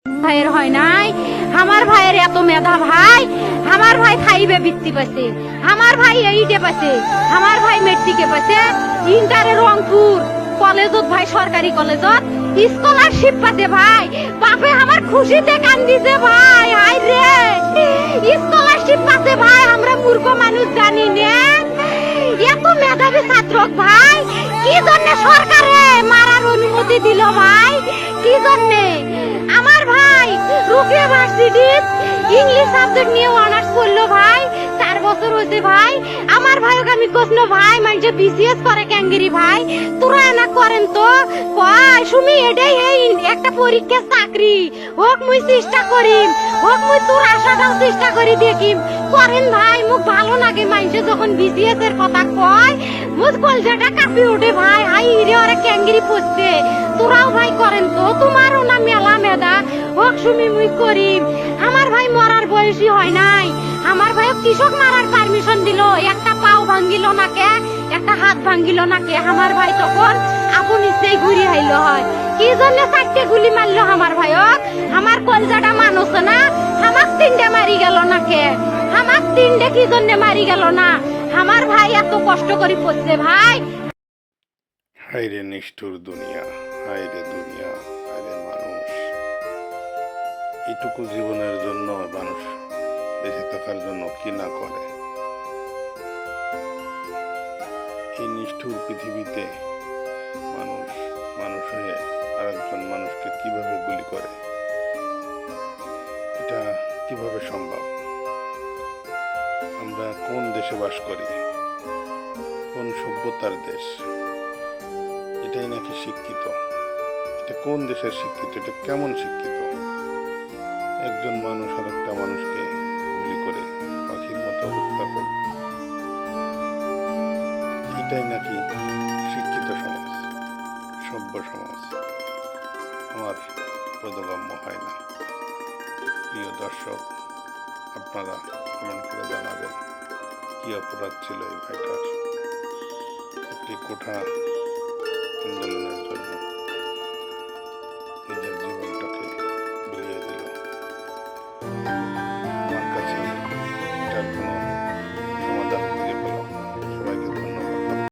ভাইয়ের হয় নাই, আমার ভাইয়ের এত মেধা ভাই, আমার ভাই ফাইভে বৃত্তি পাচ্ছে, আমার ভাই এইটে পাচ্ছে, আমার ভাই মেট্রিকে পাচ্ছে, ইন্টারে রংপুর কলেজত ভাই, সরকারি কলেজত স্কলারশিপ পাতে ভাই, বাপে আমার খুশিতে কান্দিছে ভাই, হাই রে স্কলারশিপ পাতে ভাই, আমরা মূর্খ মানুষ জানি না এত মেধাবী ছাত্র ভাই, কি জন্য সরকারে মারার অনুমতি দিল ভাই, কি জন্য? আমার ভাই রুকিয়া ভার্সিটি ইংলিশ সাবজেক্ট নিয়ে অনার্স করলো ভাই, 4 বছর হয়েছে ভাই। আমার ভাইকে আমি কইলো ভাই মানে বিসিএস করে ক্যাঙ্গেরি ভাই, তোরা না করেন তো কয় সুমি এটাই এই একটা পরীক্ষা চাকরি হোক, মুই চেষ্টা করিম, হোক মুই তোর আশাটাও চেষ্টা করি দেখিম, করেন ভাই। মুখ ভালো লাগে মানুষে যখন বিসিএস এর কথা কয়, মুখ কলজাটা কাঁপি ওঠে ভাই, হাই রে ওরা ক্যাঙ্গেরি পড়ছে, তোরাও ভাই করেন তো, তোমারও না মেলা মেধা, হোক সুমি মুই করিম। আমার ভাই মরার বয়সী হয় নাই, আমার ভাই কৃষক মারার পারমিশন দিল, একটা পাও ভাঙ্গিল না কে, একটা হাত ভাঙ্গিল না কে, আমার ভাই তখন আপন ইচ্ছেই ঘুরি আইল হয়, কি জন্য 4টে গুলি মারলো আমার ভাইক, আমার কলজাটা মানুষ না, আমার 3টে মারি গেল না কে, আমার 3টে কি জন্য মারি গেল না, আমার ভাই এত কষ্ট করে পড়ছে ভাই। হায়রে নিষ্ঠুর দুনিয়া, হায়রে দুনিয়া, হায়রে মানুষ। এইটুকু জীবনের জন্য মানুষ বেঁচে থাকার জন্য কি না করে। এই নিষ্ঠুর পৃথিবীতে মানুষ মানুষ হয়ে আরেকজন মানুষকে কিভাবে গুলি করে, এটা কিভাবে সম্ভব? আমরা কোন দেশে বাস করি, কোন সভ্যতার দেশ? এটাই নাকি শিক্ষিত? এটা কোন দেশের শিক্ষিত? এটা কেমন শিক্ষিত? একজন মানুষ আর একটা মানুষকে গুলি করে পাখির মতো হত্যা করবে, এটাই নাকি শিক্ষিত সমাজ, সভ্য সমাজ? আমার বোধগম্য হয় না। প্রিয় দর্শক, আপনারা কমেন্ট করে জানাবেন কি অপরাধ ছিল এই ভাইটার একটি কোঠা আন্দোলনের জন্য।